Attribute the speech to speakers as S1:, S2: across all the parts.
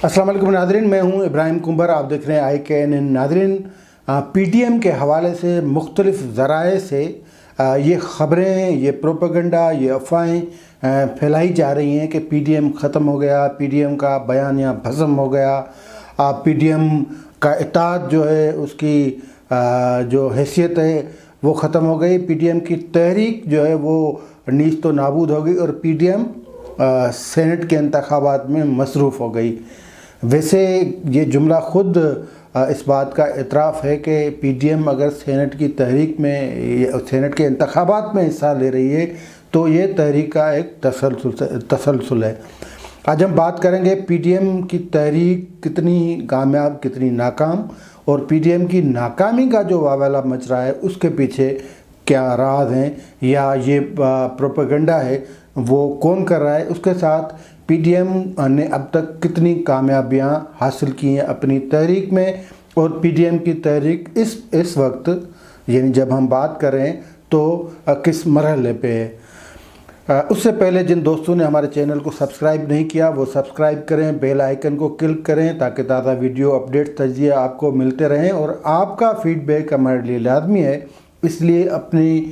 S1: السلام علیکم ناظرین، میں ہوں ابراہیم کمبر، آپ دیکھ رہے ہیں IKN ناظرین، پی ٹی ایم کے حوالے سے مختلف ذرائع سے یہ خبریں، یہ پروپیگنڈا، یہ افواہیں پھیلائی جا رہی ہیں کہ پی ٹی ایم ختم ہو گیا، پی ٹی ایم کا بیانیہ بھسم ہو گیا، پی ٹی ایم کا اتحاد جو ہے اس کی جو حیثیت ہے وہ ختم ہو گئی، پی ٹی ایم کی تحریک جو ہے وہ نیست و نابود ہو گئی اور پی ٹی ایم سینٹ کے انتخابات میں مصروف ہو گئی۔ ویسے یہ جملہ خود اس بات کا اعتراف ہے کہ پی ٹی ایم اگر سینٹ کی تحریک میں، سینٹ کے انتخابات میں حصہ لے رہی ہے تو یہ تحریک کا ایک تسلسل ہے۔ آج ہم بات کریں گے پی ٹی ایم کی تحریک کتنی کامیاب، کتنی ناکام، اور پی ٹی ایم کی ناکامی کا جو واویلا مچ رہا ہے اس کے پیچھے کیا راز ہیں یا یہ پروپیگنڈا ہے وہ کون کر رہا ہے، اس کے ساتھ پی ٹی ایم نے اب تک کتنی کامیابیاں حاصل کی ہیں اپنی تحریک میں، اور پی ٹی ایم کی تحریک اس وقت یعنی جب ہم بات کریں تو کس مرحلے پہ ہے۔ اس سے پہلے جن دوستوں نے ہمارے چینل کو سبسکرائب نہیں کیا وہ سبسکرائب کریں، بیل آئیکن کو کلک کریں تاکہ تازہ ویڈیو اپڈیٹ تجزیہ آپ کو ملتے رہیں، اور آپ کا فیڈ بیک ہمارے لیے لازمی ہے، اس لیے اپنی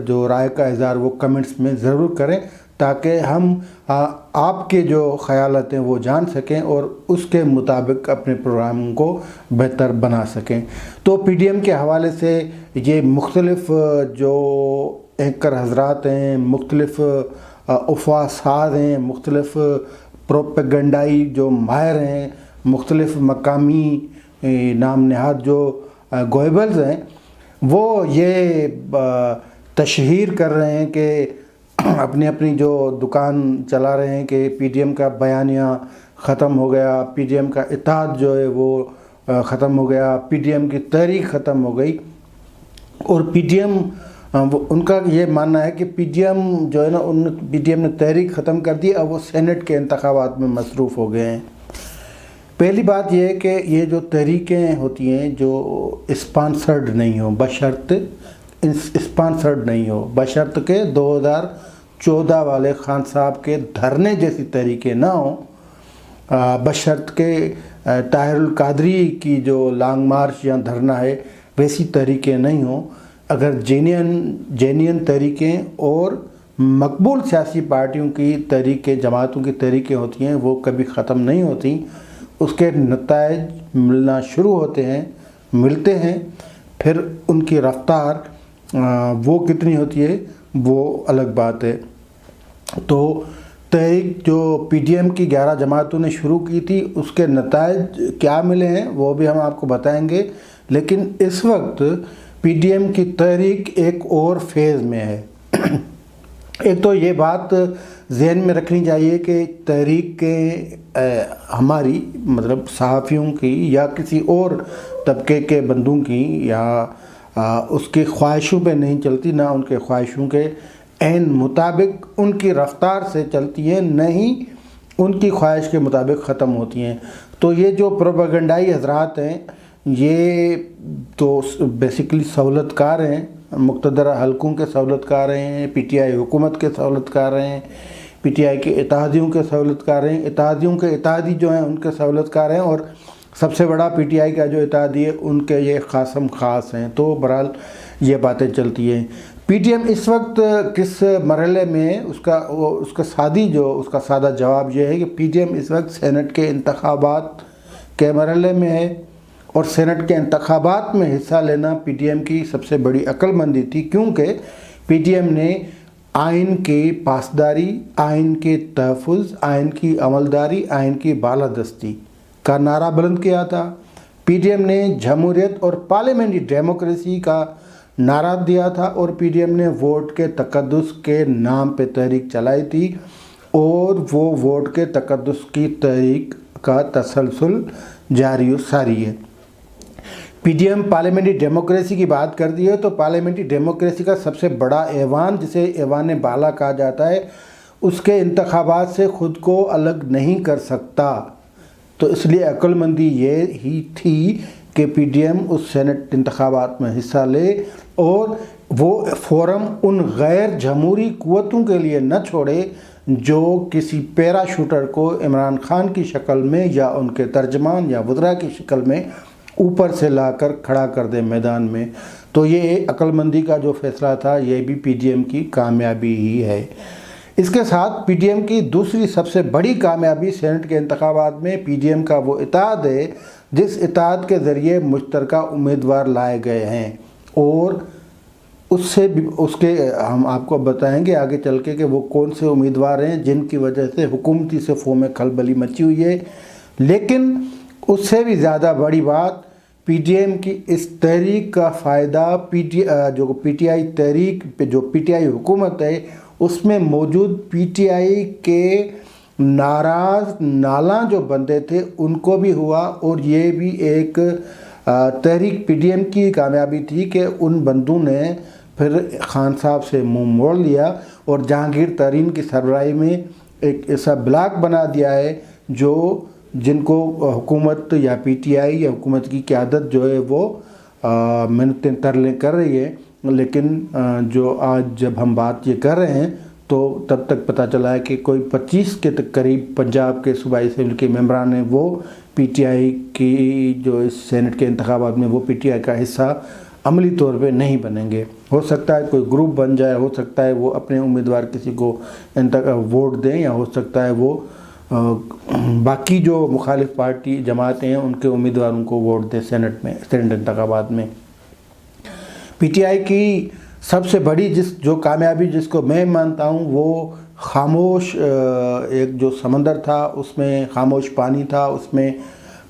S1: جو رائے کا اظہار وہ کمنٹس میں ضرور کریں تاکہ ہم آپ کے جو خیالات ہیں وہ جان سکیں اور اس کے مطابق اپنے پروگرام کو بہتر بنا سکیں۔ تو پی ٹی ایم کے حوالے سے یہ مختلف جو اینکر حضرات ہیں، مختلف افواہ ساز ہیں، مختلف پروپیگنڈائی جو ماہر ہیں، مختلف مقامی نام نہاد جو گوئبلز ہیں، وہ یہ تشہیر کر رہے ہیں کہ اپنی جو دکان چلا رہے ہیں کہ پی ٹی ایم کا بیانیہ ختم ہو گیا، پی ٹی ایم کا اتحاد جو ہے وہ ختم ہو گیا، پی ٹی ایم کی تحریک ختم ہو گئی، اور پی ٹی ایم ان کا یہ ماننا ہے کہ پی ٹی ایم جو ہے نا، پی ٹی ایم نے تحریک ختم کر دی، اب وہ سینٹ کے انتخابات میں مصروف ہو گئے ہیں۔ پہلی بات یہ ہے کہ یہ جو تحریکیں ہوتی ہیں جو اسپانسرڈ نہیں ہوں، بشرط کہ 2014 والے خان صاحب کے دھرنے جیسی تحریکیں نہ ہوں، بشرط کہ طاہر القادری کی جو لانگ مارچ یا دھرنا ہے ویسی تحریکیں نہیں ہوں۔ اگر جینین تحریکیں اور مقبول سیاسی پارٹیوں کی تحریکیں، جماعتوں کی تحریکیں ہوتی ہیں، وہ کبھی ختم نہیں ہوتی، اس کے نتائج ملنا شروع ملتے ہیں، پھر ان کی رفتار وہ کتنی ہوتی ہے وہ الگ بات ہے۔ تو تحریک جو پی ٹی ایم کی 11 جماعتوں نے شروع کی تھی، اس کے نتائج کیا ملے ہیں وہ بھی ہم آپ کو بتائیں گے، لیکن اس وقت پی ٹی ایم کی تحریک ایک اور فیز میں ہے۔ ایک تو یہ بات ذہن میں رکھنی چاہیے کہ تحریک کے ہماری مطلب صحافیوں کی یا کسی اور طبقے کے بندوں کی یا اس کی خواہشوں پہ نہیں چلتی، نہ ان کے خواہشوں کے عین مطابق ان کی رفتار سے چلتی ہیں، نہ ہی ان کی خواہش کے مطابق ختم ہوتی ہیں۔ تو یہ جو پروپیگنڈائی حضرات ہیں یہ تو بیسیکلی سہولت کار ہیں، مقتدرہ حلقوں کے سہولت کار ہیں، پی ٹی آئی حکومت کے سہولت کار ہیں، پی ٹی آئی کے اتحادیوں کے سہولت کار ہیں، اتحادیوں کے اتحادی جو ہیں ان کے سہولت کار ہیں، اور سب سے بڑا پی ٹی آئی کا جو اتحادی ہے ان کے یہ خاصم خاص ہیں۔ تو بہرحال یہ باتیں چلتی ہیں۔ پی ٹی ایم اس وقت کس مرحلے میں اس کا سادہ جواب یہ ہے کہ پی ٹی ایم اس وقت سینٹ کے انتخابات کے مرحلے میں ہے، اور سینٹ کے انتخابات میں حصہ لینا پی ٹی ایم کی سب سے بڑی عقل مندی تھی، کیونکہ پی ٹی ایم نے آئین کی پاسداری، آئین کے تحفظ، آئین کی عملداری، آئین کی بالادستی کا نعرہ بلند کیا تھا۔ پی ٹی ایم نے جمہوریت اور پارلیمانی ڈیموکریسی کا نعرہ دیا تھا، اور پی ٹی ایم نے ووٹ کے تقدس کے نام پہ تحریک چلائی تھی، اور وہ ووٹ کے تقدس کی تحریک کا تسلسل جاری و ساری ہے۔ P T M parliamentary democracy کی بات کرتی ہے تو پارلیمنٹری ڈیموکریسی کا سب سے بڑا ایوان، جسے ایوان بالا کہا جاتا ہے، اس کے انتخابات سے خود کو الگ نہیں کر سکتا۔ تو اس لیے عقل مندی یہ ہی تھی کہ پی ٹی ایم اس سینٹ انتخابات میں حصہ لے اور وہ فورم ان غیر جمہوری قوتوں کے لیے نہ چھوڑے جو کسی پیرا شوٹر کو عمران خان کی شکل میں یا ان کے ترجمان یا وزراء کی شکل میں اوپر سے لا کر کھڑا کر دیں میدان میں۔ تو یہ عقل مندی کا جو فیصلہ تھا، یہ بھی پی ڈی ایم کی کامیابی ہی ہے۔ اس کے ساتھ پی ڈی ایم کی دوسری سب سے بڑی کامیابی سینٹ کے انتخابات میں پی ڈی ایم کا وہ اتحاد ہے جس اتحاد کے ذریعے مشترکہ امیدوار لائے گئے ہیں، اور اس کے ہم آپ کو بتائیں گے آگے چل کے کہ وہ کون سے امیدوار ہیں جن کی وجہ سے حکومتی صفوں میں کھلبلی مچی ہوئی ہے۔ لیکن اس سے بھی زیادہ بڑی بات، پی ڈی ایم کی اس تحریک کا فائدہ جو پی ٹی آئی تحریک جو پی ٹی آئی حکومت ہے اس میں موجود پی ٹی آئی کے ناراض نالاں جو بندے تھے ان کو بھی ہوا، اور یہ بھی ایک تحریک پی ڈی ایم کی کامیابی تھی کہ ان بندوں نے پھر خان صاحب سے منہ موڑ لیا اور جہانگیر ترین کی سربراہی میں ایک ایسا بلاک بنا دیا ہے جن کو حکومت یا پی ٹی آئی یا حکومت کی قیادت جو ہے وہ منتیں ترلیں کر رہی ہے۔ لیکن جو آج جب ہم بات یہ کر رہے ہیں تو تب تک پتہ چلا ہے کہ کوئی 25 کے قریب پنجاب کے صوبائی اسمبلی کے ممبران ہیں، وہ پی ٹی آئی کی جو اس سینٹ کے انتخابات میں وہ پی ٹی آئی کا حصہ عملی طور پہ نہیں بنیں گے۔ ہو سکتا ہے کوئی گروپ بن جائے، ہو سکتا ہے وہ اپنے امیدوار کسی کو ووٹ دیں، یا ہو سکتا ہے وہ باقی جو مخالف پارٹی جماعتیں ہیں ان کے امیدواروں کو ووٹ دیں سینٹ انتخابات میں۔ پی ٹی آئی کی سب سے بڑی جو کامیابی جس کو میں مانتا ہوں وہ خاموش ایک جو سمندر تھا اس میں خاموش پانی تھا، اس میں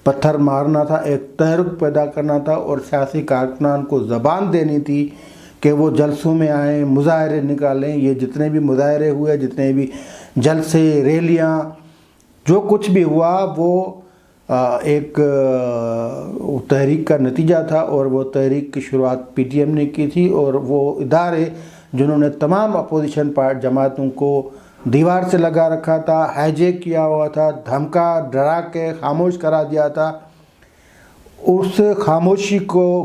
S1: پتھر مارنا تھا، ایک تحرک پیدا کرنا تھا اور سیاسی کارکنان کو زبان دینی تھی کہ وہ جلسوں میں آئیں، مظاہرے نکالیں۔ یہ جتنے بھی مظاہرے ہوئے، جتنے بھی جلسے، ریلیاں، جو کچھ بھی ہوا وہ ایک تحریک کا نتیجہ تھا، اور وہ تحریک کی شروعات پی ٹی ایم نے کی تھی، اور وہ ادارے جنہوں نے تمام اپوزیشن جماعتوں کو دیوار سے لگا رکھا تھا، ہائیجیک کیا ہوا تھا، دھمکا ڈرا کے خاموش کرا دیا تھا، اس خاموشی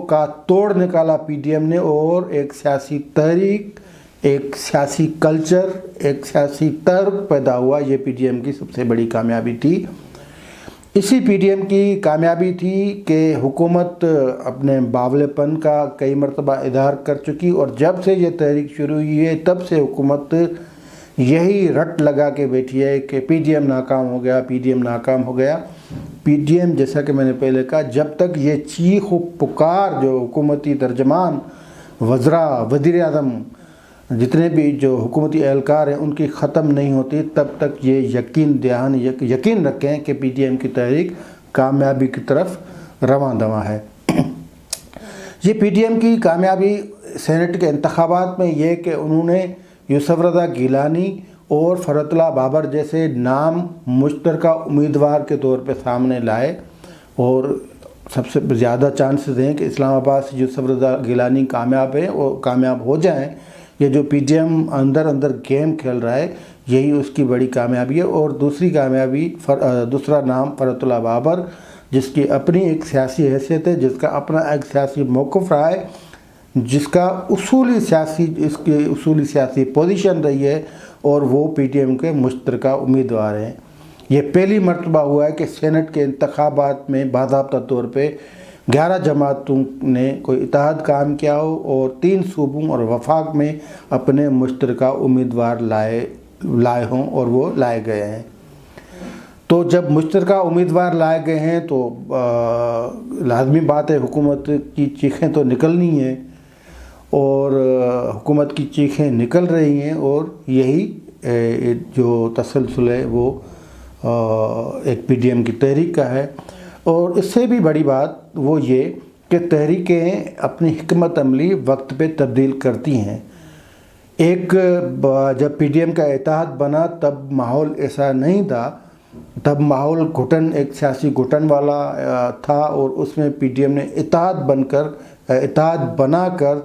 S1: کا توڑ نکالا پی ڈی ایم نے، اور ایک سیاسی تحریک، ایک سیاسی کلچر، ایک سیاسی ترک پیدا ہوا۔ یہ پی ڈی ایم کی سب سے بڑی کامیابی تھی۔ اسی پی ڈی ایم کی کامیابی تھی کہ حکومت اپنے باولے پن کا کئی مرتبہ اظہار کر چکی، اور جب سے یہ تحریک شروع ہوئی ہے تب سے حکومت یہی رٹ لگا کے بیٹھی ہے کہ پی ڈی ایم ناکام ہو گیا، پی ڈی ایم ناکام ہو گیا۔ پی ڈی ایم جیسا کہ میں نے پہلے کہا، جب تک یہ چیخ و پکار جو حکومتی ترجمان، وزراء، وزیر اعظم، جتنے بھی جو حکومتی اہلکار ہیں ان کی ختم نہیں ہوتی، تب تک یہ یقین رکھیں کہ پی ٹی ایم کی تحریک کامیابی کی طرف رواں دواں ہے۔ یہ پی ٹی ایم کی کامیابی سینٹ کے انتخابات میں یہ کہ انہوں نے یوسف رضا گیلانی اور فرت اللہ بابر جیسے نام مشترکہ امیدوار کے طور پہ سامنے لائے، اور سب سے زیادہ چانسز ہیں کہ اسلام آباد سے یوسف رضا گیلانی کامیاب ہیں اور کامیاب ہو جائیں۔ یہ جو پی ٹی ایم اندر گیم کھیل رہا ہے یہی اس کی بڑی کامیابی ہے۔ اور دوسری کامیابی، دوسرا نام فرت اللہ بابر، جس کی اپنی ایک سیاسی حیثیت ہے، جس کا اپنا ایک سیاسی موقف رہا ہے، جس کا اس کی اصولی سیاسی پوزیشن رہی ہے، اور وہ پی ٹی ایم کے مشترکہ امیدوار ہیں۔ یہ پہلی مرتبہ ہوا ہے کہ سینٹ کے انتخابات میں باضابطہ طور پہ 11 جماعتوں نے کوئی اتحاد قائم کیا ہو، اور 3 صوبوں اور وفاق میں اپنے مشترکہ امیدوار لائے ہوں، اور وہ لائے گئے ہیں۔ تو جب مشترکہ امیدوار لائے گئے ہیں تو لازمی بات ہے حکومت کی چیخیں تو نکلنی ہیں، اور حکومت کی چیخیں نکل رہی ہیں، اور یہی جو تسلسل ہے وہ ایک پی ڈی ایم کی تحریک کا ہے۔ اور اس سے بھی بڑی بات وہ یہ کہ تحریکیں اپنی حکمت عملی وقت پہ تبدیل کرتی ہیں۔ جب پی ڈی ایم کا اتحاد بنا تب ماحول ایسا نہیں تھا، تب ماحول ایک سیاسی گھٹن والا تھا، اور اس میں پی ڈی ایم نے اتحاد بنا کر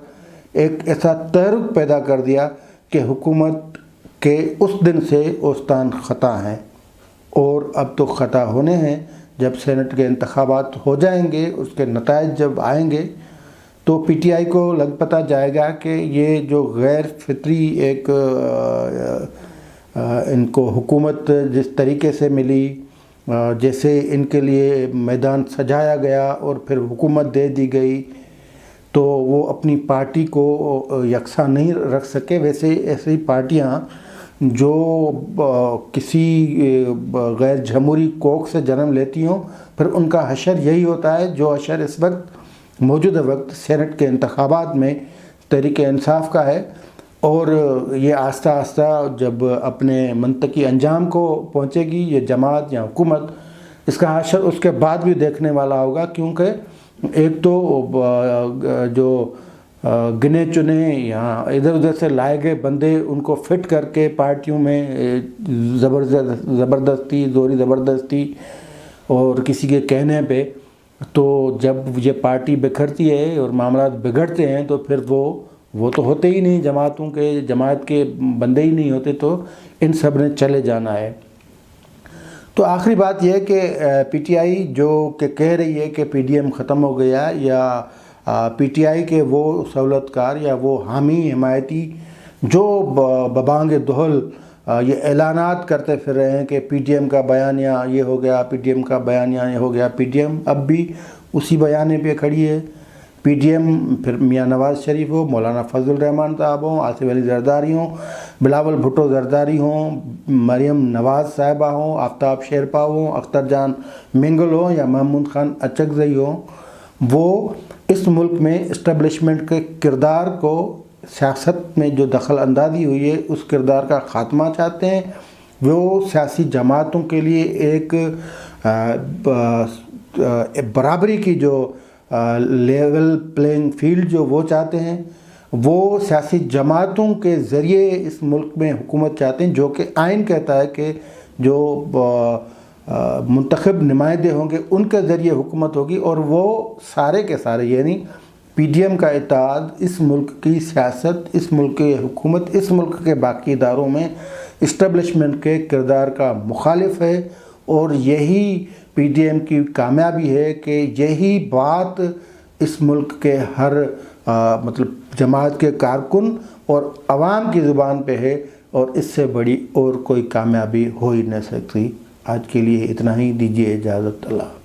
S1: ایک ایسا تحرک پیدا کر دیا کہ حکومت کے اس دن سے اوستان خطا ہیں، اور اب تو خطا ہونے ہیں۔ جب سینٹ کے انتخابات ہو جائیں گے، اس کے نتائج جب آئیں گے تو پی ٹی آئی کو لگ پتہ جائے گا کہ یہ جو غیر فطری ایک ان کو حکومت جس طریقے سے ملی، جیسے ان کے لیے میدان سجایا گیا اور پھر حکومت دے دی گئی، تو وہ اپنی پارٹی کو یکساں نہیں رکھ سکے۔ ویسے ایسی پارٹیاں جو کسی غیر جمہوری کوکھ سے جنم لیتی ہوں، پھر ان کا حشر یہی ہوتا ہے جو حشر اس وقت موجودہ وقت سینٹ کے انتخابات میں تحریک انصاف کا ہے، اور یہ آہستہ آہستہ جب اپنے منطقی انجام کو پہنچے گی یہ جماعت یا حکومت، اس کا حشر اس کے بعد بھی دیکھنے والا ہوگا، کیونکہ ایک تو جو گنے چنے یا ادھر ادھر سے لائے گئے بندے ان کو فٹ کر کے پارٹیوں میں زبردستی، زوری زبردستی اور کسی کے کہنے پہ، تو جب یہ پارٹی بکھرتی ہے اور معاملات بگڑتے ہیں تو پھر وہ تو ہوتے ہی نہیں، جماعت کے بندے ہی نہیں ہوتے، تو ان سب نے چلے جانا ہے۔ تو آخری بات یہ ہے کہ پی ٹی آئی جو کہ کہہ رہی ہے کہ پی ڈی ایم ختم ہو گیا، یا پی ٹی آئی کے وہ سہولت کار یا وہ حامی حمایتی جو ببانگ دہل یہ اعلانات کرتے پھر رہے ہیں کہ پی ڈی ایم کا بیانیہ یہ ہو گیا، پی ڈی ایم کا بیانیہ یہ ہو گیا، پی ڈی ایم اب بھی اسی بیانے پہ کھڑی ہے۔ پی ڈی ایم پھر میاں نواز شریف ہو، مولانا فضل الرحمان صاحب ہوں، آصف علی زرداری ہوں، بلاول بھٹو زرداری ہوں، مریم نواز صاحبہ ہوں، آفتاب شیرپا ہوں، اختر جان منگل ہوں، یا محمود خان اچکزئی ہوں، وہ اس ملک میں اسٹیبلشمنٹ کے کردار کو، سیاست میں جو دخل اندازی ہوئی ہے اس کردار کا خاتمہ چاہتے ہیں۔ وہ سیاسی جماعتوں کے لیے ایک برابری کی جو لیول پلینگ فیلڈ جو وہ چاہتے ہیں، وہ سیاسی جماعتوں کے ذریعے اس ملک میں حکومت چاہتے ہیں، جو کہ آئین کہتا ہے کہ جو منتخب نمائندے ہوں گے ان کے ذریعے حکومت ہوگی، اور وہ سارے کے سارے یعنی پی ڈی ایم کا اتحاد اس ملک کی سیاست، اس ملک کی حکومت، اس ملک کے باقی اداروں میں اسٹیبلشمنٹ کے کردار کا مخالف ہے، اور یہی پی ڈی ایم کی کامیابی ہے کہ یہی بات اس ملک کے ہر جماعت کے کارکن اور عوام کی زبان پہ ہے، اور اس سے بڑی اور کوئی کامیابی ہو ہی نہیں سکتی۔ آج کے لیے اتنا ہی، دیجیے اجازت، اللہ۔